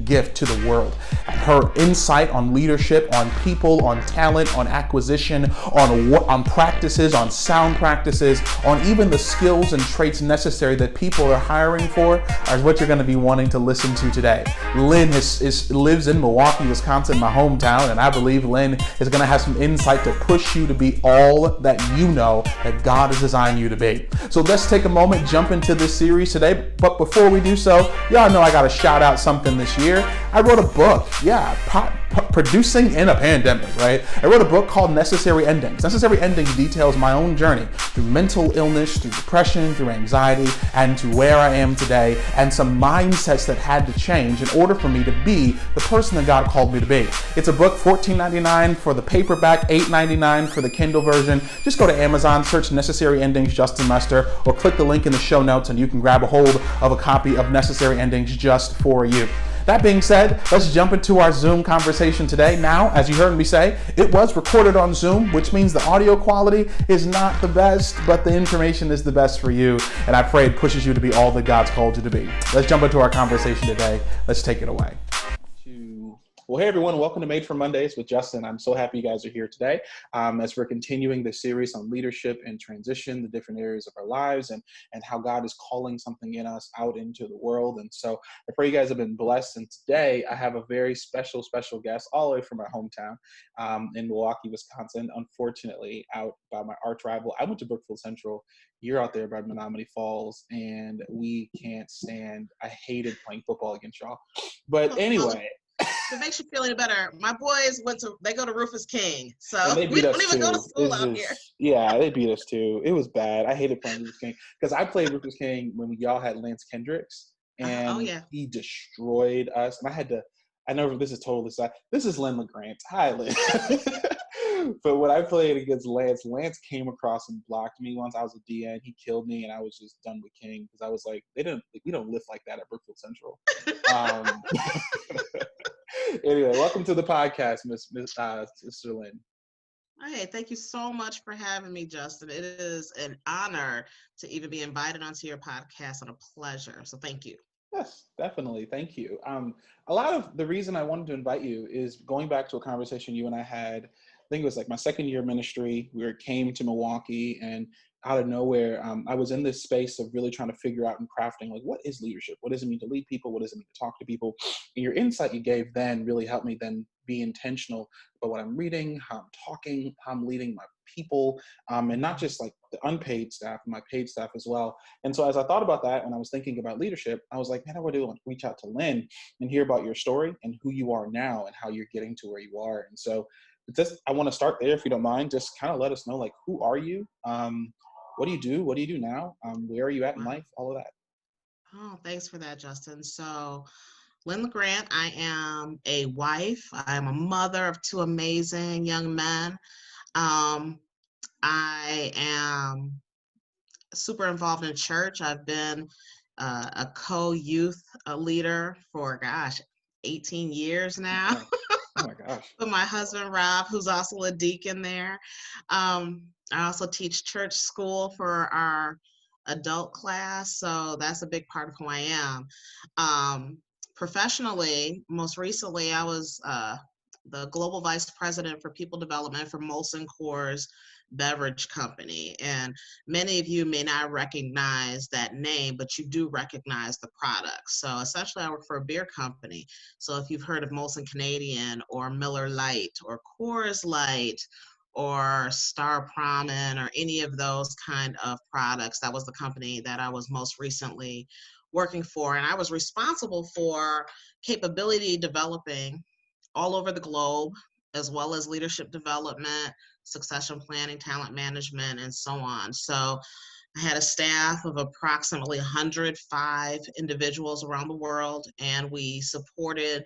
gift to the world. Her insight on leadership, on people, on talent, on acquisition, on practices, on sound practices, on even the skills and traits necessary that people are hiring for are what you're going to be wanting to listen to today. Lynn lives in Milwaukee, Wisconsin, my hometown, and I believe Lynn is going to have some insight to push you to be all that you know that God has designed you to be. So let's take a moment, jump into this series today. But before we do so, y'all know I got to shout out something this year. I wrote a book, producing in a pandemic, right? I wrote a book called Necessary Endings. Necessary Endings details my own journey through mental illness, through depression, through anxiety, and to where I am today, and some mindsets that had to change in order for me to be the person that God called me to be. It's a book, $14.99 for the paperback, $8.99 for the Kindle version. Just go to Amazon, search Necessary Endings Justin Lester, or click the link in the show notes and you can grab a hold of a copy of Necessary Endings just for you. That being said, let's jump into our Zoom conversation today. Now, as you heard me say, it was recorded on Zoom, which means the audio quality is not the best, but the information is the best for you. And I pray it pushes you to be all that God's called you to be. Let's jump into our conversation today. Let's take it away. Well, hey everyone, welcome to Made for Mondays with Justin. I'm so happy you guys are here today as we're continuing this series on leadership and transition, the different areas of our lives and how God is calling something in us out into the world. And so I pray you guys have been blessed. And today I have a very special guest all the way from my hometown in Milwaukee, Wisconsin, unfortunately out by my arch rival. I went to Brookfield Central. You're out there by Menominee Falls, and we can't stand, I hated playing football against y'all. But anyway. It makes you feel any better. My boys they go to Rufus King. So we don't even go to school out here. Yeah, they beat us too. It was bad. I hated playing Rufus King because I played Rufus King when y'all had Lance Kendricks, and he destroyed us. And I know this is totally side. This is Lynne LaGrant. Hi, Lynn. But when I played against Lance came across and blocked me once. I was a DN. He killed me, and I was just done with King because I was like, we don't lift like that at Brookfield Central. Anyway, welcome to the podcast, Sister Lynn. Hey, thank you so much for having me, Justin. It is an honor to even be invited onto your podcast and a pleasure. So thank you. Yes, definitely. Thank you. A lot of the reason I wanted to invite you is going back to a conversation you and I had. I think it was like my second year of ministry. We came to Milwaukee, and out of nowhere, I was in this space of really trying to figure out and crafting, like, what is leadership? What does it mean to lead people? What does it mean to talk to people? And your insight you gave then really helped me then be intentional about what I'm reading, how I'm talking, how I'm leading my people, and not just like the unpaid staff, my paid staff as well. And so as I thought about that, when I was thinking about leadership, I was like, man, I want to reach out to Lynn and hear about your story and who you are now and how you're getting to where you are. And so I want to start there, if you don't mind. Just kind of let us know, like, who are you? What do you do? What do you do now? Where are you at in life? All of that. Oh, thanks for that, Justin. So, Lynne LaGrant, I am a wife. I am a mother of two amazing young men. I am super involved in church. I've been a co-youth leader for, 18 years now. Oh my gosh. With my husband, Rob, who's also a deacon there. I also teach church school for our adult class, so that's a big part of who I am. Professionally, most recently, I was the Global Vice President for People Development for Molson Coors Beverage Company. And many of you may not recognize that name, but you do recognize the product. So essentially, I work for a beer company. So if you've heard of Molson Canadian or Miller Lite or Coors Light or Star Promin or any of those kind of products, that was the company that I was most recently working for. And I was responsible for capability developing all over the globe, as well as leadership development, succession planning, talent management, and so on. So I had a staff of approximately 105 individuals around the world, and we supported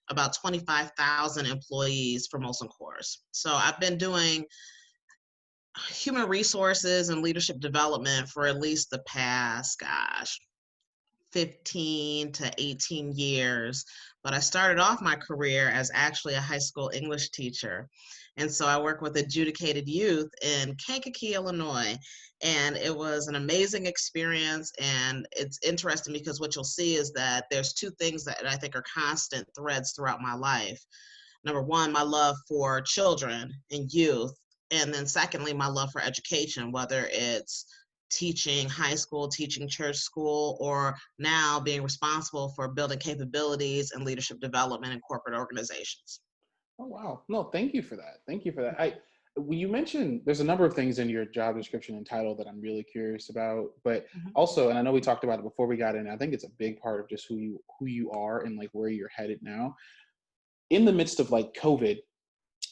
about 25,000 employees for Molson Coors. So I've been doing human resources and leadership development for at least the past, 15 to 18 years, but I started off my career as actually a high school English teacher. And so I work with adjudicated youth in Kankakee, Illinois. And it was an amazing experience. And it's interesting because what you'll see is that there's two things that I think are constant threads throughout my life. Number one, my love for children and youth. And then secondly, my love for education, whether it's teaching high school, teaching church school, or now being responsible for building capabilities and leadership development in corporate organizations. Oh, wow. No, thank you for that. Thank you for that. When you mentioned there's a number of things in your job description and title that I'm really curious about, but also, and I know we talked about it before we got in, I think it's a big part of just who you are and like where you're headed now. In the midst of like COVID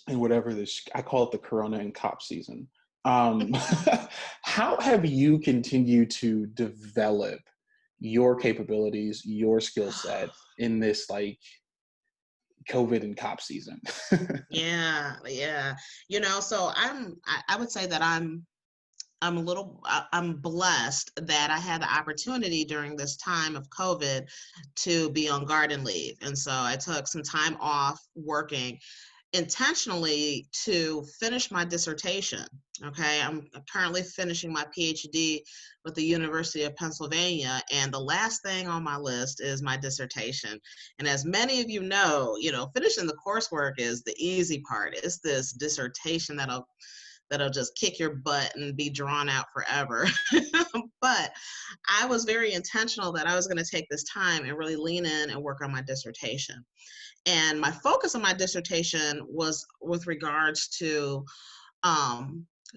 and whatever this, I call it the Corona and cop season. How have you continued to develop your capabilities, your skill set in this like COVID and cop season? Yeah. So I would say that I'm blessed that I had the opportunity during this time of COVID to be on garden leave. And so I took some time off working intentionally to finish my dissertation. Okay, I'm currently finishing my PhD with the University of Pennsylvania, and the last thing on my list is my dissertation. And as many of you know, finishing the coursework is the easy part. It's this dissertation that'll just kick your butt and be drawn out forever. But I was very intentional that I was going to take this time and really lean in and work on my dissertation. And my focus on my dissertation was with regards to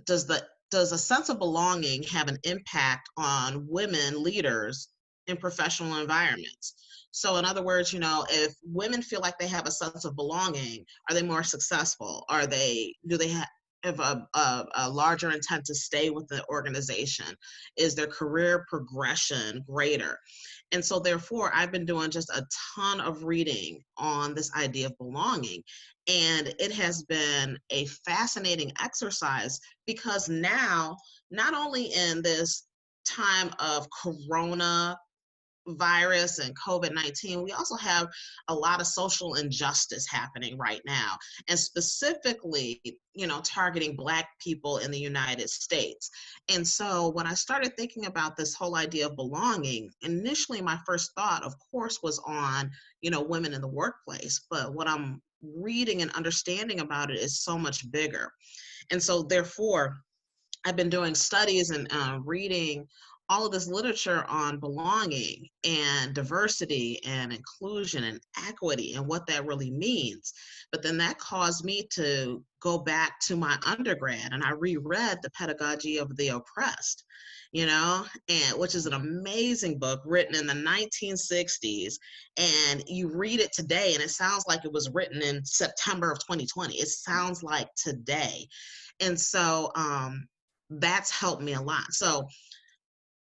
does a sense of belonging have an impact on women leaders in professional environments? So in other words, if women feel like they have a sense of belonging, are they more successful? Do they have a larger intent to stay with the organization? Is their career progression greater? And so therefore, I've been doing just a ton of reading on this idea of belonging. And it has been a fascinating exercise because now, not only in this time of Corona virus and COVID-19, we also have a lot of social injustice happening right now, and specifically, targeting Black people in the United States. And so when I started thinking about this whole idea of belonging, initially my first thought, of course, was on, women in the workplace. But what I'm reading and understanding about it is so much bigger. And so therefore, I've been doing studies and reading all of this literature on belonging and diversity and inclusion and equity and what that really means. But then that caused me to go back to my undergrad, and I reread The Pedagogy of the Oppressed, and which is an amazing book written in the 1960s. And you read it today and it sounds like it was written in September of 2020. It sounds like today. And so that's helped me a lot. So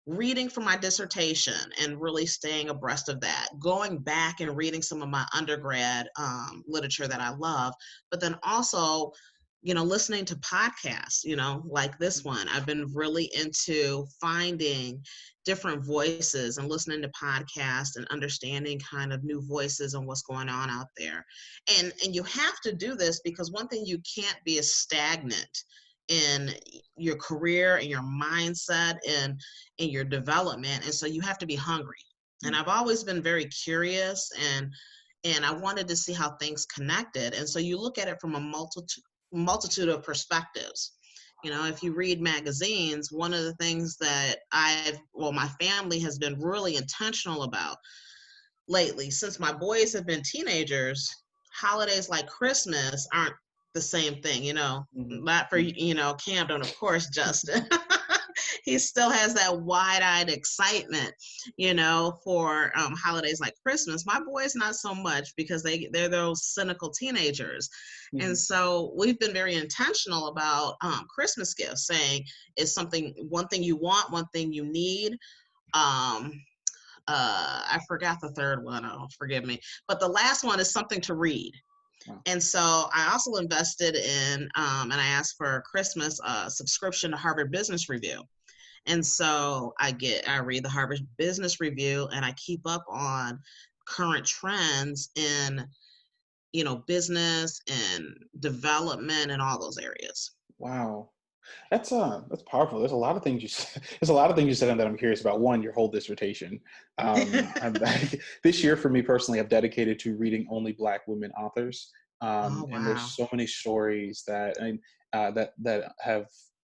reading for my dissertation and really staying abreast of that, going back and reading some of my undergrad literature that I love, but then also, listening to podcasts, like this one. I've been really into finding different voices and listening to podcasts and understanding kind of new voices and what's going on out there. And you have to do this because one thing you can't be is stagnant in your career and your mindset and in your development. And so you have to be hungry. And I've always been very curious and I wanted to see how things connected. And so you look at it from a multitude of perspectives. If you read magazines, one of the things that my family has been really intentional about lately, since my boys have been teenagers, holidays like Christmas aren't the same thing, not for, Camden, of course, Justin. He still has that wide-eyed excitement, for holidays like Christmas. My boys, not so much, because they're those cynical teenagers. Mm-hmm. And so we've been very intentional about Christmas gifts, saying it's one thing you want, one thing you need. I forgot the third one. Oh, forgive me. But the last one is something to read. Wow. And so I also invested in, and I asked for Christmas a subscription to Harvard Business Review. And so I read the Harvard Business Review, and I keep up on current trends in, business and development and all those areas. Wow. That's powerful. There's a lot of things you said, there's a lot of things you said in that I'm curious about. One, your whole dissertation. I'm this year for me personally, I've dedicated to reading only Black women authors. Oh, And there's wow. so many stories that have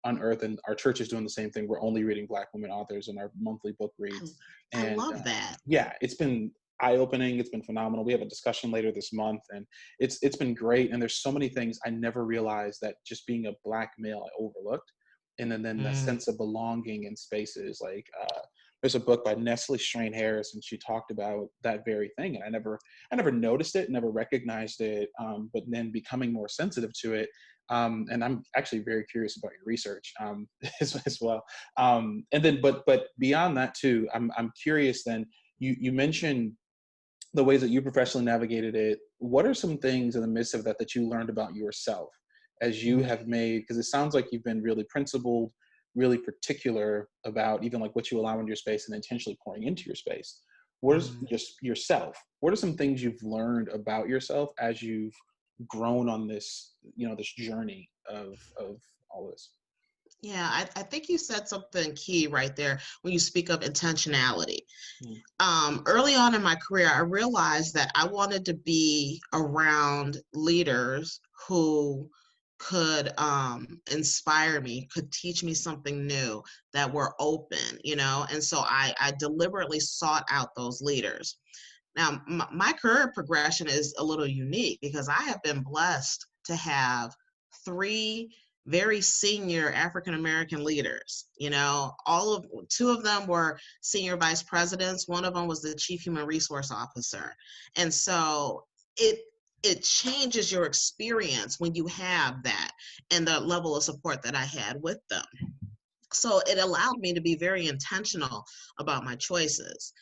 unearthed, and our church is doing the same thing. We're only reading Black women authors in our monthly book reads. I And love that. yeah, it's been eye-opening. It's been phenomenal. We have a discussion later this month, and it's been great. And there's so many things I never realized that just being a Black male I overlooked. And then the Mm. sense of belonging in spaces. Like there's a book by Nestle Strain Harris, and she talked about that very thing. And I never noticed it, never recognized it, but then becoming more sensitive to it. And I'm actually very curious about your research as well. And then, but beyond that too, I'm curious. Then you mentioned the ways that you professionally navigated it. What are some things in the midst of that you learned about yourself as you have made, because it sounds like you've been really principled, really particular about even like what you allow into your space and intentionally pouring into your space. What is Mm. just yourself? What are some things you've learned about yourself as you've grown on this, this journey of all this? Yeah, I think you said something key right there when you speak of intentionality. Mm. Early on in my career, I realized that I wanted to be around leaders who could inspire me, could teach me something new, that were open, and so I deliberately sought out those leaders. Now, my career progression is a little unique because I have been blessed to have three very senior African American leaders. Two of them were senior vice presidents. One of them was the chief human resource officer. And so it changes your experience when you have that and the level of support that I had with them. So it allowed me to be very intentional about my choices.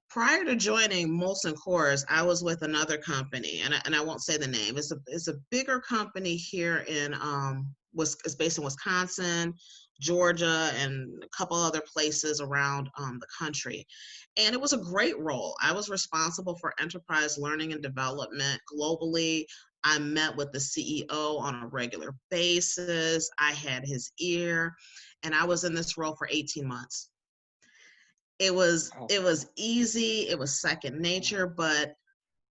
Prior to joining Molson Coors, I was with another company, and I won't say the name. It's a bigger company here in it's based in Wisconsin, Georgia, and a couple other places around the country. And it was a great role. I was responsible for enterprise learning and development globally. I met with the CEO on a regular basis. I had his ear, and I was in this role for 18 months. It was Wow. it was easy, it was second nature, but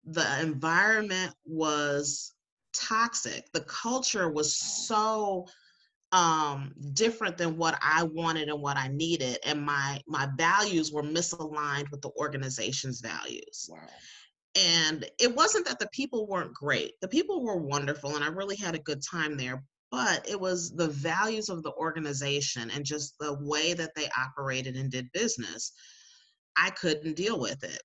the environment was toxic. The culture was so different than what I wanted and what I needed, and my values were misaligned with the organization's values. Wow. And it wasn't that the people weren't great. The people were wonderful, and I really had a good time there. But it was the values of the organization and just the way that they operated and did business. I couldn't deal with it.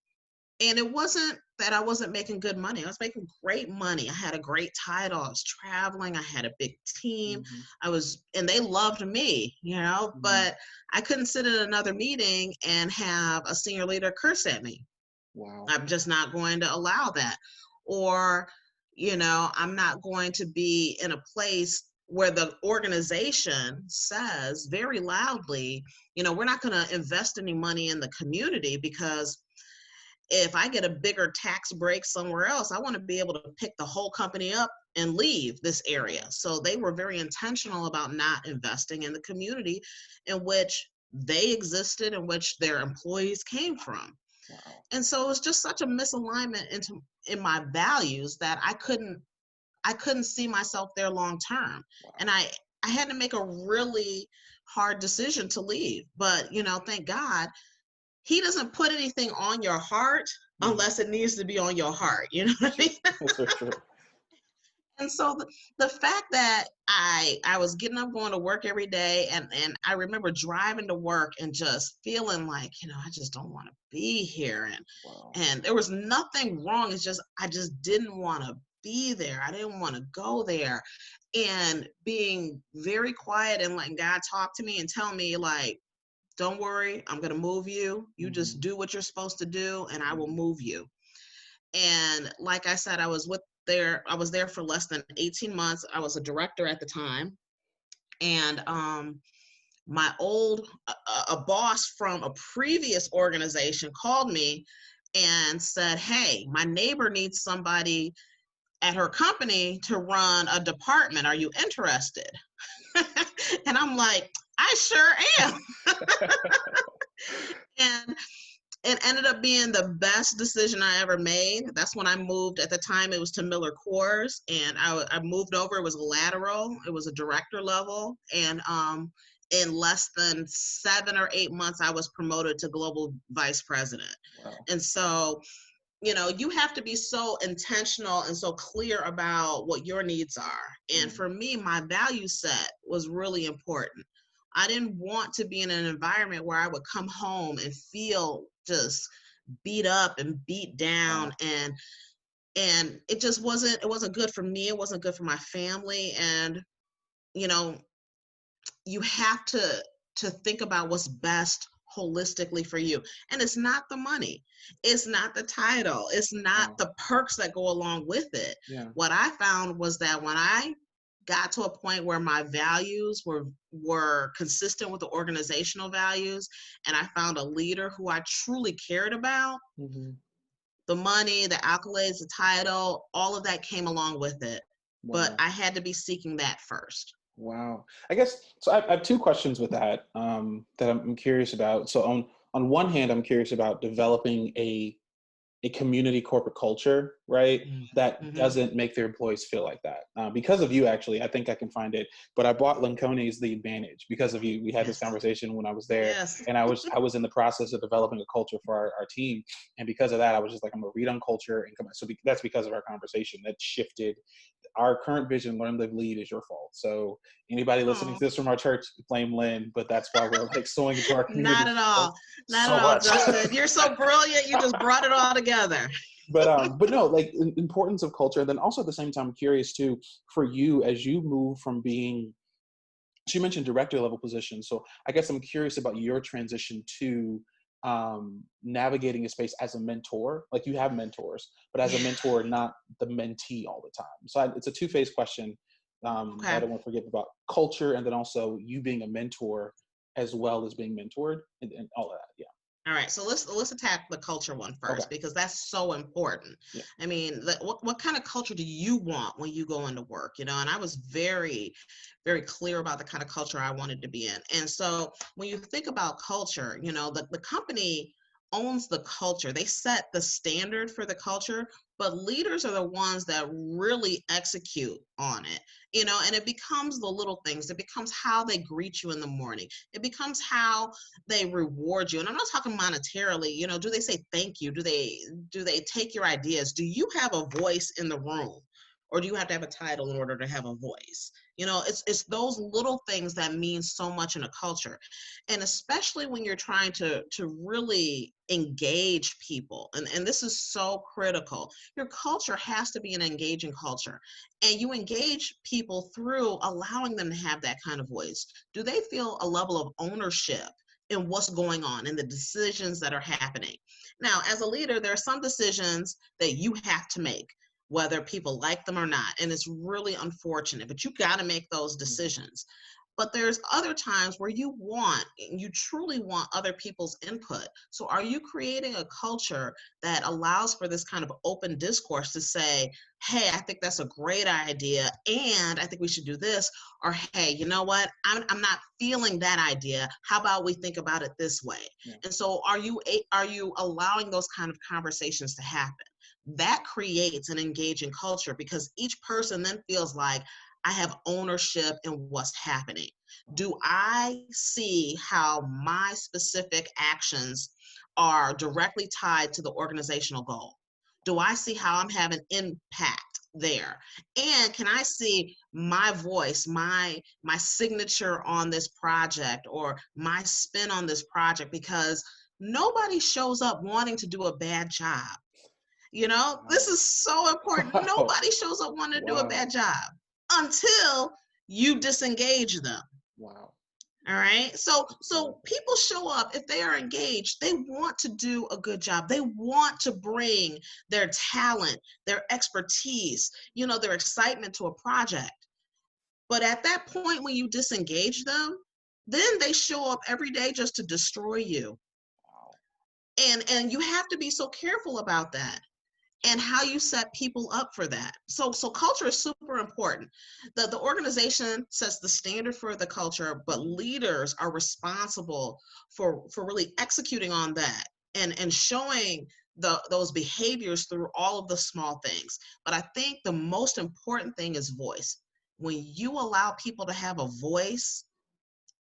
And it wasn't that I wasn't making good money. I was making great money. I had a great title. I was traveling. I had a big team. Mm-hmm. And they loved me, Mm-hmm. but I couldn't sit in another meeting and have a senior leader curse at me. Wow. I'm just not going to allow that. Or, I'm not going to be in a place where the organization says very loudly, we're not going to invest any money in the community because if I get a bigger tax break somewhere else, I want to be able to pick the whole company up and leave this area. So they were very intentional about not investing in the community in which they existed, in which their employees came from. Wow. And so it was just such a misalignment in my values that I couldn't see myself there long term. Wow. And I had to make a really hard decision to leave. But, thank God, he doesn't put anything on your heart unless it needs to be on your heart. You know what I mean? That's so true. And so the fact that I was getting up, going to work every day, and I remember driving to work and just feeling like, I just don't want to be here. Wow. And there was nothing wrong. It's just, I just didn't want to be there. I didn't want to go there. And being very quiet and letting God talk to me and tell me, like, don't worry, I'm going to move you. You just do what you're supposed to do, and I will move you. And like I said, I was there for less than 18 months. I was a director at the time. And a boss from a previous organization called me and said, hey, my neighbor needs somebody at her company to run a department. Are you interested? And I'm like, I sure am. And it ended up being the best decision I ever made. That's when I moved. At the time, it was to Miller Coors, and I moved over. It was lateral. It was a director level, and in less than 7 or 8 months, I was promoted to global vice president. Wow. And so, you know, you have to be so intentional and so clear about what your needs are. And for me, my value set was really important. I didn't want to be in an environment where I would come home and feel just beat up and beat down. And it just wasn't good for me. It wasn't good for my family. And, you know, you have to think about what's best holistically for you. And it's not the money. It's not the title. It's not the perks that go along with it. Yeah. What I found was that when I got to a point where my values were consistent with the organizational values, and I found a leader who I truly cared about, the money, the accolades, the title, all of that came along with it. Wow. But I had to be seeking that first. Wow. I guess, so I have 2 questions with that, that I'm curious about. So on one hand, I'm curious about developing a community corporate culture, right? That doesn't make their employees feel like that. Because of you, actually, I think I can find it. But I bought Lincolni's The Advantage because of you. We had this conversation when I was there, and I was in the process of developing a culture for our team. And because of that, I was just like, I'm gonna read on culture and come on. So that's because of our conversation that shifted. Our current vision, learn, live, lead, is your fault. So anybody listening to this from our church, blame Lynn, but that's why we're like sewing into our community. Not at all. Not at all, Justin. You're so brilliant. You just brought it all together. But no, like, importance of culture. And then also at the same time, I'm curious too, for you, as you move from being, she mentioned director level position. So I guess I'm curious about your transition to navigating a space as a mentor. Like, you have mentors, but as a mentor, not the mentee all the time. So it's a 2-phase question. I don't want to forget about culture, and then also you being a mentor as well as being mentored, and all of that. Yeah. All right, so let's attack the culture one first, because that's so important. Yeah. I mean, what kind of culture do you want when you go into work? You know, and I was very, very clear about the kind of culture I wanted to be in. And so when you think about culture, you know, the company owns the culture. They set the standard for the culture, but leaders are the ones that really execute on it, you know, and it becomes the little things. It becomes how they greet you in the morning. It becomes how they reward you. And I'm not talking monetarily, you know, do they say thank you? Do they take your ideas? Do you have a voice in the room? Or do you have to have a title in order to have a voice? You know, it's those little things that mean so much in a culture. And especially when you're trying to really engage people. And this is so critical. Your culture has to be an engaging culture. And you engage people through allowing them to have that kind of voice. Do they feel a level of ownership in what's going on and the decisions that are happening? Now, as a leader, there are some decisions that you have to make, whether people like them or not. And it's really unfortunate, but you got to make those decisions. But there's other times where you truly want other people's input. So are you creating a culture that allows for this kind of open discourse to say, hey, I think that's a great idea, and I think we should do this, or hey, you know what, I'm not feeling that idea. How about we think about it this way? Yeah. And so are you allowing those kind of conversations to happen? That creates an engaging culture, because each person then feels like, I have ownership in what's happening. Do I see how my specific actions are directly tied to the organizational goal? Do I see how I'm having impact there? And can I see my voice, my signature on this project, or my spin on this project? Because nobody shows up wanting to do a bad job. You know, this is so important. Wow. Nobody shows up wanting to do a bad job until you disengage them. Wow. All right. So people show up, if they are engaged, they want to do a good job. They want to bring their talent, their expertise, you know, their excitement to a project. But at that point, when you disengage them, then they show up every day just to destroy you. And you have to be so careful about that and how you set people up for that. So culture is super important. The organization sets the standard for the culture, but leaders are responsible for really executing on that and showing those behaviors through all of the small things. But I think the most important thing is voice. When you allow people to have a voice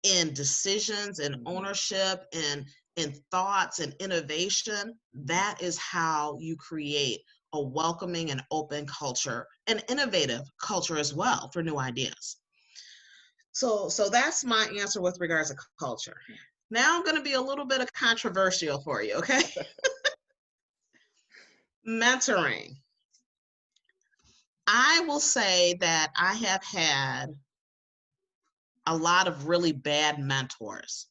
in decisions and ownership and in thoughts and innovation, that is how you create a welcoming and open culture, an innovative culture as well for new ideas. So that's my answer with regards to culture. Now I'm going to be a little bit of controversial for you, okay? Mentoring. I will say that I have had a lot of really bad mentors.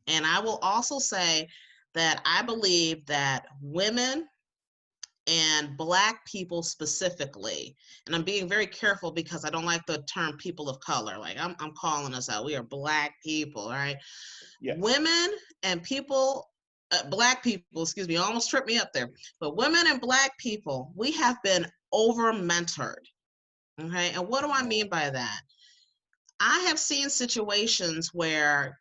And I will also say that I believe that women and Black people specifically, and I'm being very careful because I don't like the term people of color. Like I'm calling us out. We are Black people, right? Yes. Women and people, Black people, excuse me, almost tripped me up there. But women and Black people, we have been over-mentored, okay? And what do I mean by that? I have seen situations where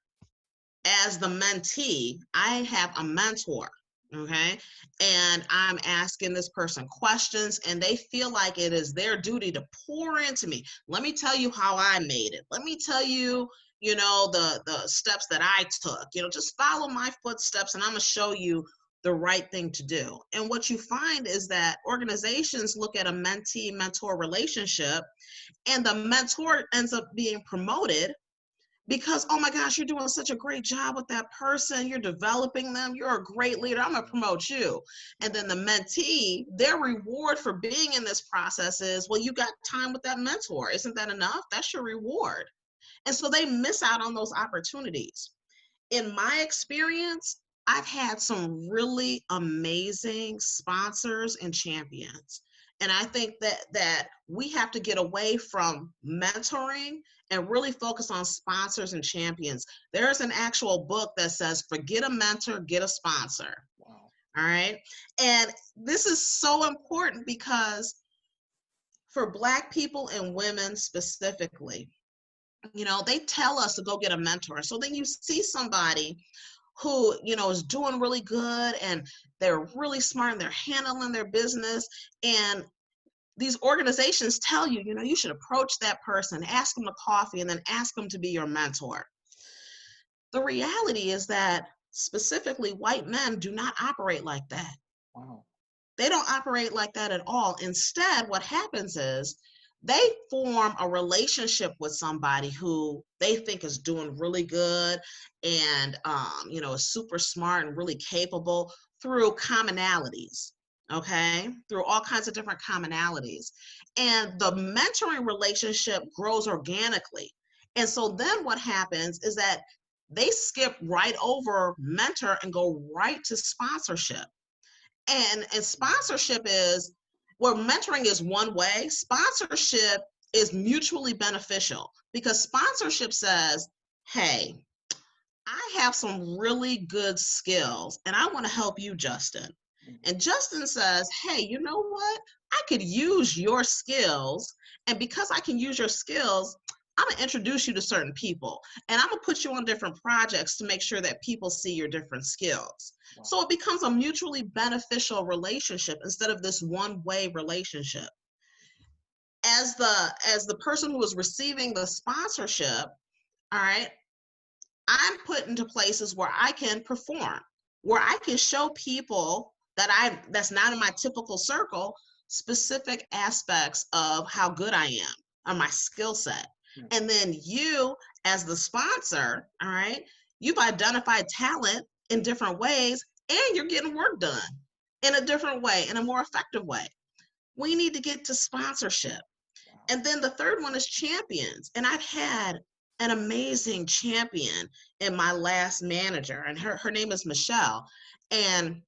as the mentee, I have a mentor, okay? And I'm asking this person questions and they feel like it is their duty to pour into me. Let me tell you how I made it. Let me tell you, you know, the steps that I took. You know, just follow my footsteps and I'm gonna show you the right thing to do. And what you find is that organizations look at a mentee-mentor relationship and the mentor ends up being promoted because, oh my gosh, you're doing such a great job with that person. You're developing them. You're a great leader. I'm going to promote you. And then the mentee, their reward for being in this process is, well, you got time with that mentor. Isn't that enough? That's your reward. And so they miss out on those opportunities. In my experience, I've had some really amazing sponsors and champions. And I think that we have to get away from mentoring and really focus on sponsors and champions. There's an actual book that says, forget a mentor, get a sponsor. Wow. All right. And this is so important because for Black people and women specifically, you know, they tell us to go get a mentor. So then you see somebody who, you know, is doing really good and they're really smart and they're handling their business. And these organizations tell you, you know, you should approach that person, ask them to coffee, and then ask them to be your mentor. The reality is that specifically white men do not operate like that. Wow. They don't operate like that at all. Instead, what happens is they form a relationship with somebody who they think is doing really good and, you know, is super smart and really capable through commonalities, okay? Through all kinds of different commonalities. And the mentoring relationship grows organically. And so then what happens is that they skip right over mentor and go right to sponsorship. And sponsorship is, well, mentoring is one way. Sponsorship is mutually beneficial because sponsorship says, hey, I have some really good skills and I want to help you, Justin. And Justin says, hey, you know what? I could use your skills. And because I can use your skills, I'm going to introduce you to certain people. And I'm going to put you on different projects to make sure that people see your different skills. Wow. So it becomes a mutually beneficial relationship instead of this one-way relationship. As the person who is receiving the sponsorship, all right, I'm put into places where I can perform, where I can show people that's not in my typical circle, specific aspects of how good I am or my skill set. And then you, as the sponsor, all right, you've identified talent in different ways and you're getting work done in a different way, in a more effective way. We need to get to sponsorship. Wow. And then the third one is champions. And I've had an amazing champion in my last manager, and her name is Michelle. And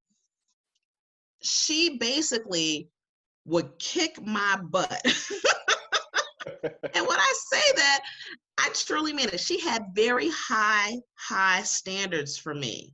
she basically would kick my butt. And when I say that, I truly mean it. She had very high standards for me.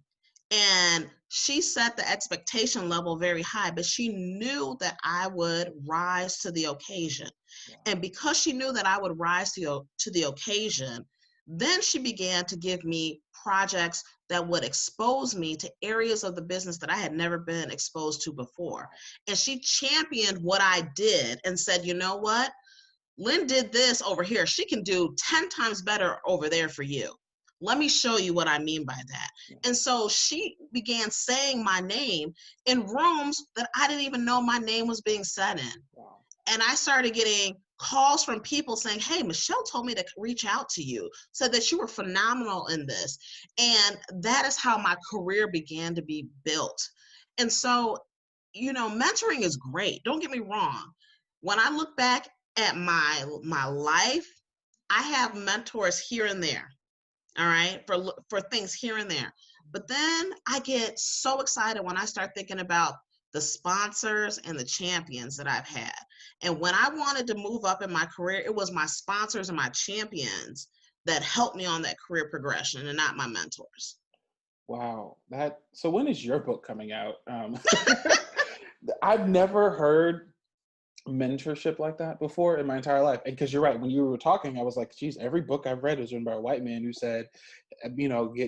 And she set the expectation level very high, but she knew that I would rise to the occasion. Wow. And because she knew that I would rise to the occasion, then she began to give me projects that would expose me to areas of the business that I had never been exposed to before. And she championed what I did and said, you know what? Lynn did this over here. She can do 10 times better over there for you. Let me show you what I mean by that. And so she began saying my name in rooms that I didn't even know my name was being said in. Wow. And I started getting calls from people saying, hey, Michelle told me to reach out to you, said that you were phenomenal in this. And that is how my career began to be built. And so, mentoring is great. Don't get me wrong. When I look back at my life, I have mentors here and there. All right, for things here and there. But then I get so excited when I start thinking about the sponsors and the champions that I've had. And when I wanted to move up in my career, it was my sponsors and my champions that helped me on that career progression and not my mentors. Wow. So when is your book coming out? I've never heard mentorship like that before in my entire life. And because you're right, when you were talking, I was like, geez, every book I've read is written by a white man who said,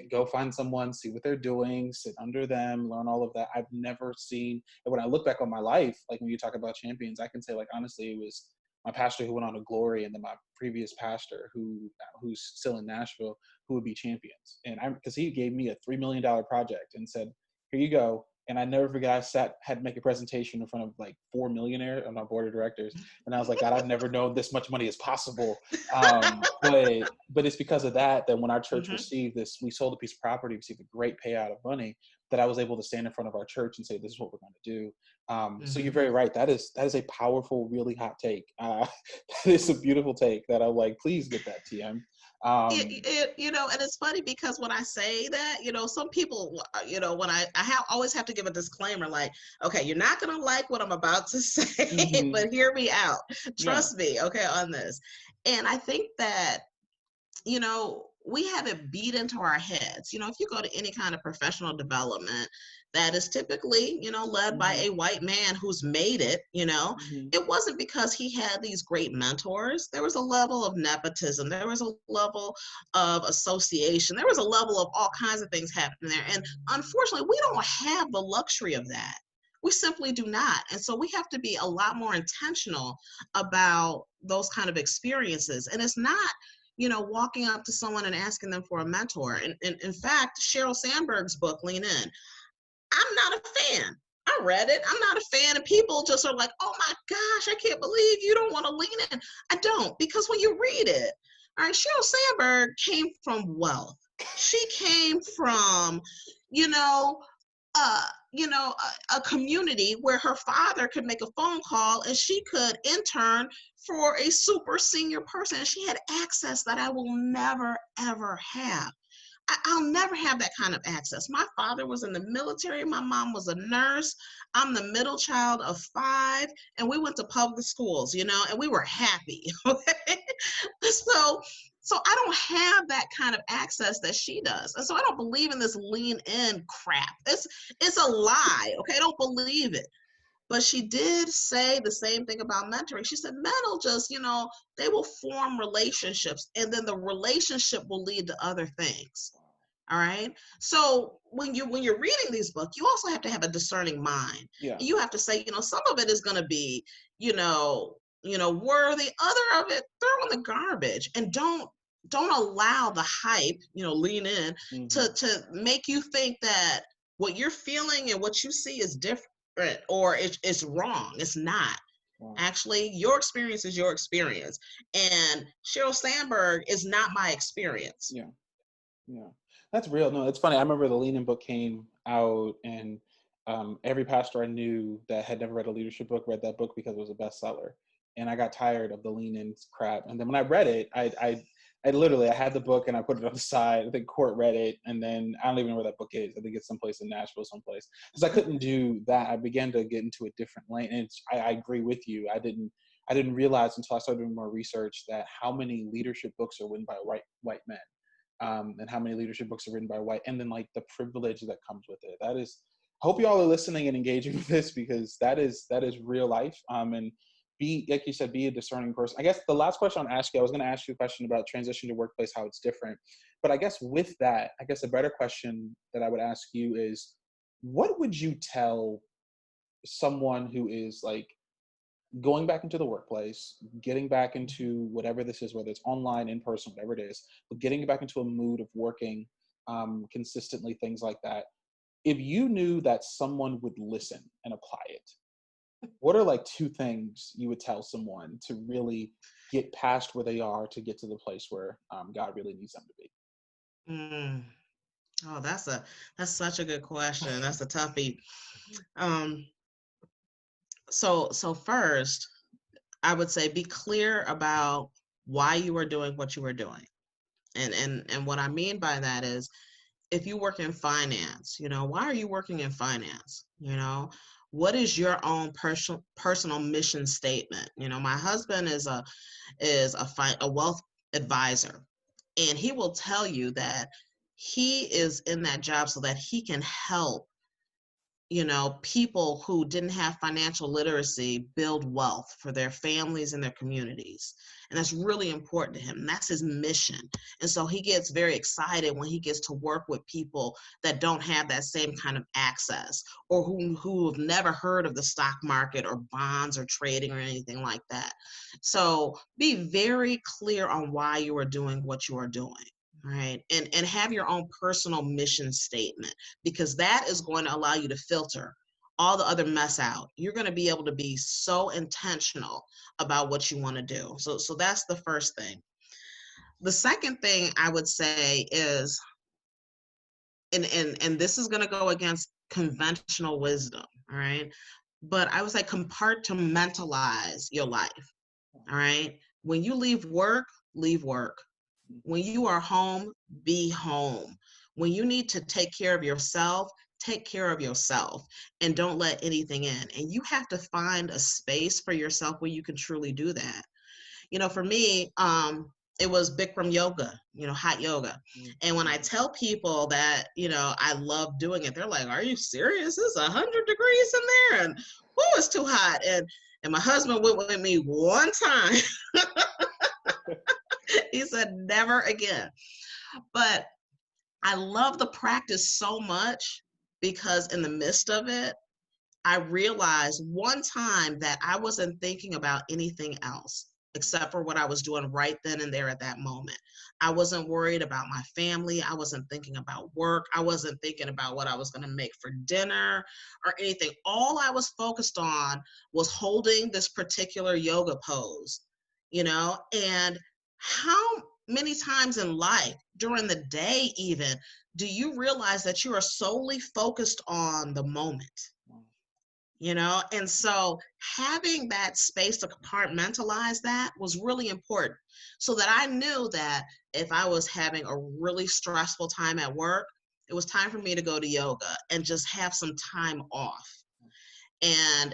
go find someone, see what they're doing, sit under them, learn all of that. I've never seen, and when I look back on my life, like when you talk about champions, I can say, like, honestly, it was my pastor who went on to glory, and then my previous pastor who's still in Nashville, who would be champions. And because he gave me a $3 million project and said, here you go. And I never forget, had to make a presentation in front of like 4 millionaires on our board of directors. And I was like, God, I've never known this much money is possible. But it's because of that when our church received this, we sold a piece of property, received a great payout of money, that I was able to stand in front of our church and say, this is what we're going to do. So you're very right. That is a powerful, really hot take. That is a beautiful take that I'm like, please get that, TM. And it's funny because when I say that, some people, when I always have to give a disclaimer, like, okay, you're not going to like what I'm about to say, but hear me out. Trust me, okay, on this. And I think that, we have it beat into our heads. If you go to any kind of professional development that is typically, led by a white man who's made it, it wasn't because he had these great mentors. There was a level of nepotism. There was a level of association. There was a level of all kinds of things happening there. And unfortunately, we don't have the luxury of that. We simply do not. And so we have to be a lot more intentional about those kind of experiences. And it's not, walking up to someone and asking them for a mentor. And in fact, Sheryl Sandberg's book, Lean In, I'm not a fan. I read it. I'm not a fan. And people just are like, oh my gosh, I can't believe you don't want to lean in. I don't, because when you read it, all right, Sheryl Sandberg came from wealth. She came from, a community where her father could make a phone call and she could intern for a super senior person. And she had access that I will never, ever have. I'll never have that kind of access. My father was in the military. My mom was a nurse. I'm the middle child of 5, and we went to public schools, and we were happy. So I don't have that kind of access that she does. And so I don't believe in this lean in crap. It's a lie. Okay. I don't believe it. But she did say the same thing about mentoring. She said, men will just, they will form relationships, and then the relationship will lead to other things. All right. So when you're reading these books, you also have to have a discerning mind. Yeah. You have to say, some of it is going to be, worthy. Other of it, throw in the garbage, and don't allow the hype, lean in to make you think that what you're feeling and what you see is different, or it's wrong. It's not. Wow. Actually, your experience is your experience. And Sheryl Sandberg is not my experience. Yeah. Yeah. That's real. No, it's funny. I remember the Lean In book came out, and every pastor I knew that had never read a leadership book read that book because it was a bestseller. And I got tired of the Lean In crap. And then when I read it, I I had the book and I put it on the side. I think Court read it, and then I don't even know where that book is. I think it's someplace in Nashville, someplace. Because I couldn't do that. I began to get into a different lane, and I agree with you. I didn't realize until I started doing more research that how many leadership books are written by white men, and how many leadership books are written by white, and then like the privilege that comes with it. That is, I hope you all are listening and engaging with this, because that is real life. And be, like you said, be a discerning person. I guess the last question I'll ask you, I was going to ask you a question about transition to workplace, how it's different. But I guess with that, I guess a better question that I would ask you is, what would you tell someone who is like going back into the workplace, getting back into whatever this is, whether it's online, in person, whatever it is, but getting back into a mood of working consistently, things like that. If you knew that someone would listen and apply it, what are like 2 things you would tell someone to really get past where they are to get to the place where God really needs them to be? Mm. Oh, that's such a good question. That's a toughie. So first, I would say be clear about why you are doing what you are doing. And what I mean by that is, if you work in finance, why are you working in finance? What is your own personal mission statement? My husband is a wealth advisor, and he will tell you that he is in that job so that he can help people who didn't have financial literacy build wealth for their families and their communities. And that's really important to him. That's his mission. And so he gets very excited when he gets to work with people that don't have that same kind of access, or who have never heard of the stock market or bonds or trading or anything like that. So be very clear on why you are doing what you are doing. Right. And have your own personal mission statement, because that is going to allow you to filter all the other mess out. You're going to be able to be so intentional about what you want to do. So that's the first thing. The second thing I would say is, and this is going to go against conventional wisdom, all right? But I would say compartmentalize your life, all right? When you leave work, leave work. When you are home, be home. When you need to take care of yourself, take care of yourself, and don't let anything in. And you have to find a space for yourself where you can truly do that. For me, it was Bikram yoga, hot yoga. And when I tell people that, I love doing it, they're like, are you serious? It's 100 degrees in there, and it's too hot. And my husband went with me one time. He said, never again. But I love the practice so much, because in the midst of it, I realized one time that I wasn't thinking about anything else except for what I was doing right then and there at that moment. I wasn't worried about my family. I wasn't thinking about work. I wasn't thinking about what I was going to make for dinner or anything. All I was focused on was holding this particular yoga pose, and how many times in life, during the day even, do you realize that you are solely focused on the moment? And so having that space to compartmentalize that was really important, so that I knew that if I was having a really stressful time at work, it was time for me to go to yoga and just have some time off and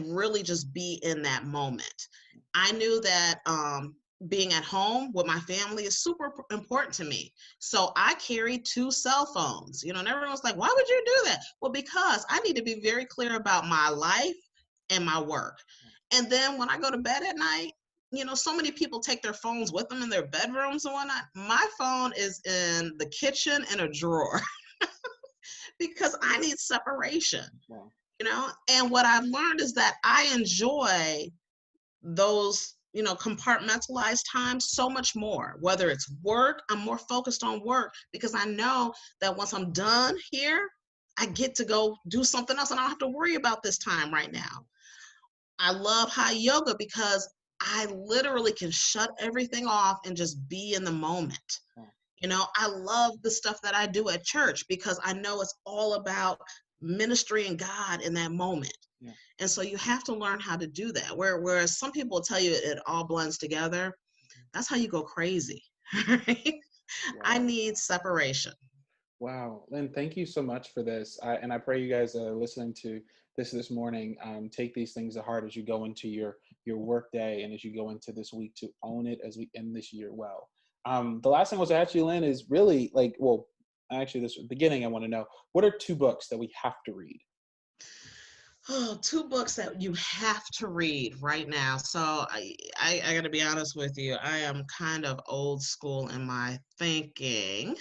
really just be in that moment. I knew that being at home with my family is super important to me. So I carry 2 cell phones, and everyone's like, why would you do that? Well, because I need to be very clear about my life and my work. And then when I go to bed at night, so many people take their phones with them in their bedrooms and whatnot. My phone is in the kitchen in a drawer because I need separation, and what I've learned is that I enjoy those compartmentalized time so much more. Whether it's work, I'm more focused on work, because I know that once I'm done here, I get to go do something else and I don't have to worry about this time right now. I love hot yoga because I literally can shut everything off and just be in the moment. I love the stuff that I do at church because I know it's all about ministering God in that moment. Yeah. And so you have to learn how to do that. Whereas some people tell you it all blends together. That's how you go crazy. Right? I Wow. need separation. Wow, Lynn, thank you so much for this. And I pray you guys listening to this morning take these things to heart as you go into your work day and as you go into this week to own it as we end this year well. The last thing I was actually, Lynn, is really like, well, actually, this beginning, I want to know what are 2 books that we have to read? Oh, 2 books that you have to read right now. So I got to be honest with you. I am kind of old school in my thinking.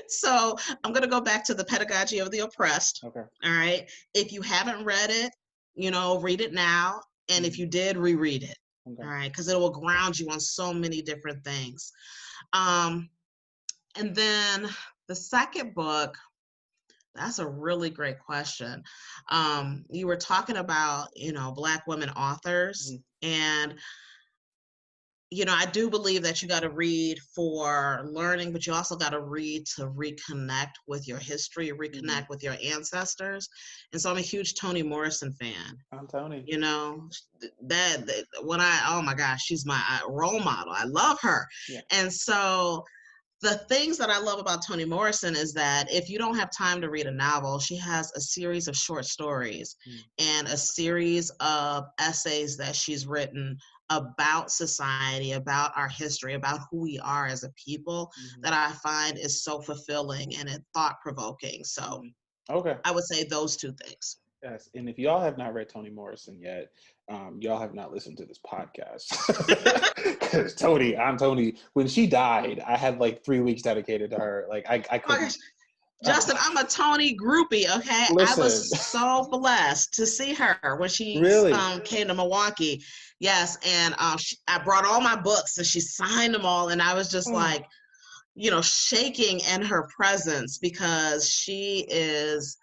So I'm going to go back to The Pedagogy of the Oppressed. Okay. All right. If you haven't read it, read it now. And if you did, reread it. Okay. All right. Because it will ground you on so many different things. And then the second book, that's a really great question. You were talking about, Black women authors. And I do believe that you got to read for learning, but you also got to read to reconnect with your history, reconnect with your ancestors. And so I'm a huge Toni Morrison fan. I'm Tony. That when oh my gosh, she's my role model. I love her. Yeah. And so the things that I love about Toni Morrison is that if you don't have time to read a novel, she has a series of short stories and a series of essays that she's written about society, about our history, about who we are as a people that I find is so fulfilling and thought-provoking. So okay, I would say those 2 things. yes. And if y'all have not read Toni Morrison yet, y'all have not listened to this podcast. Because I'm Toni. When she died, I had like 3 weeks dedicated to her. Like I couldn't. Justin, I'm a Toni groupie, okay? Listen. I was so blessed to see her when she Really? came to Milwaukee. Yes, and I brought all my books and she signed them all, and I was just like, shaking in her presence because she is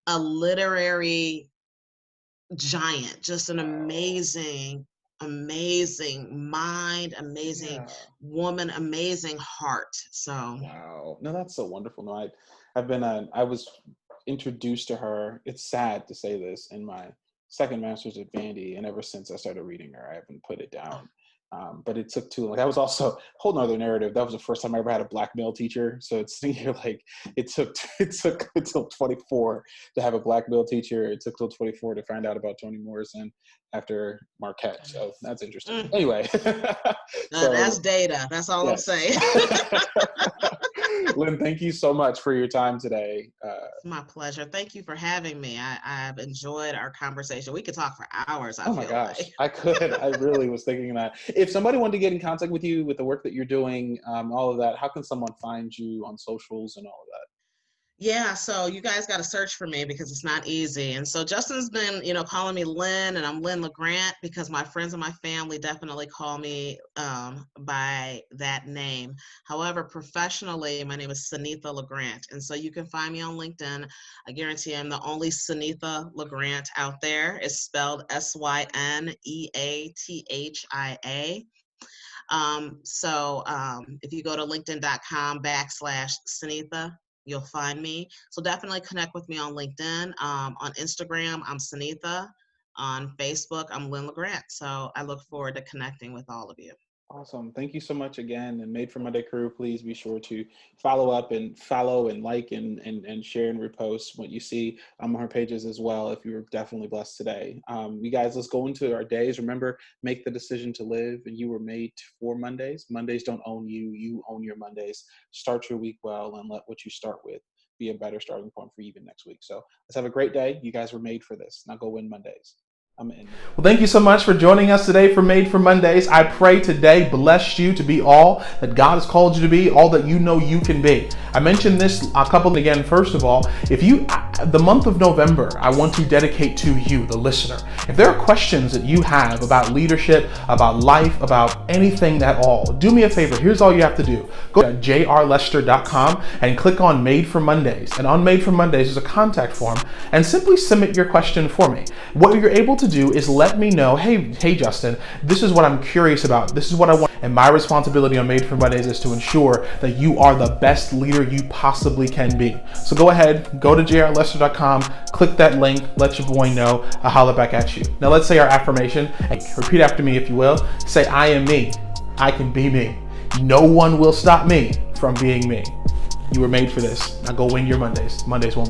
a literary giant, just an amazing mind, amazing woman, amazing heart. So wow, no, that's so wonderful. No, I was introduced to her. It's sad to say this in my second master's at Vandy, and ever since I started reading her, I haven't put it down. But it took too long. That was also a whole nother narrative. That was the first time I ever had a Black male teacher. So it's like it took until 24 to have a Black male teacher. It took till 24 to find out about Toni Morrison after Marquette. So that's interesting. Anyway, that's data. That's all I'm saying. Lynn, thank you so much for your time today. It's my pleasure. Thank you for having me. I've enjoyed our conversation. We could talk for hours. Oh my gosh, I could. I really was thinking that. If somebody wanted to get in contact with you with the work that you're doing, all of that, how can someone find you on socials and all of that? Yeah, so you guys got to search for me because it's not easy. And so Justin's been, calling me Lynn, and I'm Lynne LaGrant because my friends and my family definitely call me by that name. However, professionally, my name is Synetha LaGrant. And so you can find me on LinkedIn. I guarantee I'm the only Synetha LaGrant out there. It's spelled SYNEATHIA. So if you go to linkedin.com/Synetha, you'll find me. So definitely connect with me on LinkedIn. On Instagram, I'm Synetha. On Facebook, I'm Lynne LaGrant. So I look forward to connecting with all of you. Awesome. Thank you so much again. And Made for Monday crew, please be sure to follow and like and share and repost what you see on her pages as well if you're definitely blessed today. You guys, let's go into our days. Remember, make the decision to live, and you were made for Mondays. Mondays don't own you. You own your Mondays. Start your week well and let what you start with be a better starting point for even next week. So let's have a great day. You guys were made for this. Now go win Mondays. Well, thank you so much for joining us today for Made for Mondays. I pray today blessed you to be all that God has called you to be, all that you know you can be. I mentioned this a couple again. First of all, the month of November, I want to dedicate to you, the listener. If there are questions that you have about leadership, about life, about anything at all, do me a favor. Here's all you have to do. Go to jrlester.com and click on Made for Mondays. And on Made for Mondays is a contact form, and simply submit your question for me. What you're able to do is let me know, hey Justin, this is what I'm curious about. This is what I want. And my responsibility on Made for Mondays is to ensure that you are the best leader you possibly can be. So go ahead, go to jrlester.com, click that link, let your boy know. I'll holler back at you. Now let's say our affirmation. Repeat after me if you will. Say, I am me. I can be me. No one will stop me from being me. You were made for this. Now go win your Mondays. Mondays won't be